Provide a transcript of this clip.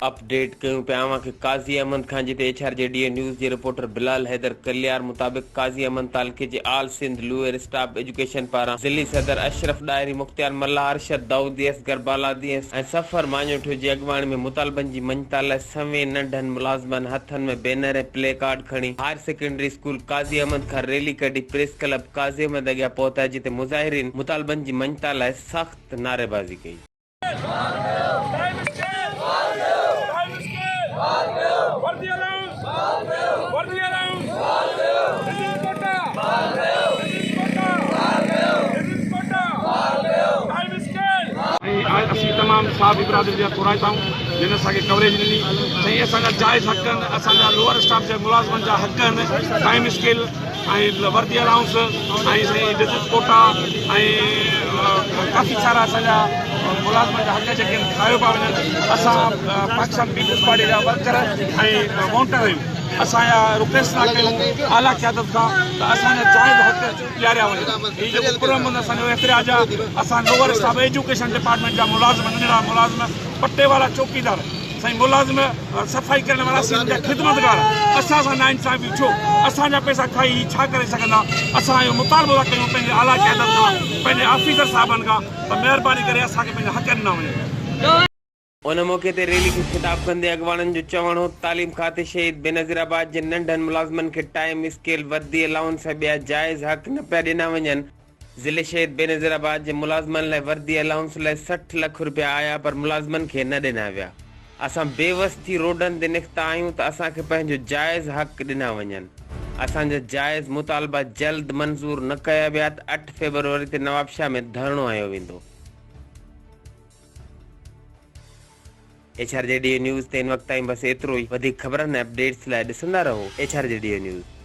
Update कयूं पिया कि काज़ी अहमद खान जिते HRJDA न्यूज़ जे रिपोर्टर बिलाल हैदर कल्यार मुताबिक़ काज़ी अहमद तालुके जे आल सिंध लोअर स्टाफ एजुकेशन पारां ज़िली सदर अशरफ डायरी मुख्तियार मल्ला अरशद दाऊदी असगर बालादी ऐं सफ़र माञोठियो जी अॻुवाणी में मुतालबनि जी मञता लाइ सवें नंढनि मुलाज़िमनि हथनि में बैनर ऐं प्ले कार्ड खणी हायर सेकेंडरी स्कूल काज़ी अहमद खां रैली कढी प्रेस क्लब काज़ी अहमद अॻियां पहुता जिते मुज़ाहिरीन मुतालबनि जी मञता लाइ सख़्त नारेबाज़ी कई। तमाम साहब बिरादरी जा थोराई था जिन असांखे कवरेज ॾिनी साईं असांजा जाइज़ हक़ आहिनि असांजा लोअर स्टाफ जे मुलाज़िमनि जा हक़ आहिनि टाइम स्केल ऐं वर्दी अलाउंस ऐं साईं विजिट कोटा ऐं काफ़ी सारा असांजा मुलाज़िमनि जा हक़ जेके खायो पिया वञनि असां पाकिस्तान पीपुल्स पार्टी जा वर्कर ऐं वोटर आहियूं असांजा रिक्वेस्ट था कयूं आला क़यादत खां त असांजा जाइज़ हक़ ॾियारिया वञनि हीउ जेको पुरअमन असांजो एतिराज आहे असां लोअर स्टाफ एजुकेशन डिपार्टमेंट जा मुलाज़िम नंढड़ा मुलाज़िम पट्टे वारा चौकीदार साईं मुलाज़िम सफ़ाई करण वारा सिंध जा ख़िदमतगार असां सां नाइंसाफ़ी छो असांजा पैसा खाई छा करे सघंदा असां इहो मुतालबो था कयूं पंहिंजे आला क़यादत खां पंहिंजे ऑफिसर साहबनि खां त महिरबानी करे असांखे पंहिंजा हक़ ॾिना वञनि। उन मौके ते रैली खे ख़िताब कंदे अॻवाननि जो चवणु हो तालीम खाते शहीद बेनज़ीराबाद जे नंढनि मुलाज़िमनि खे टाइम स्केल वर्दी अलाउंस ऐं ॿिया जाइज़ हक़ न पिया ॾिना वञनि। ज़िले शहीद बेनज़ीराबाद जे मुलाज़िमनि लाइ वर्दी अलाउंस लाइ 60 लाख रुपया आया पर मुलाज़िमनि खे न ॾिना विया। असां बेवस थी रोडनि ते निकिता आहियूं त असांखे पंहिंजो जाइज़ हक़ ॾिना वञनि। असांजा जाइज़ मुतालबा जल्द मंज़ूर न कया विया त 8 फेबरवरी ते नवाबशाह में धरणो हयो वेंदो। HRJDA न्यूज़ ते इन वक़्त ताईं बस एतिरो ई। वधीक ख़बरनि ऐं अपडेट्स लाइ ॾिसंदा रहो HRJDA न्यूज़।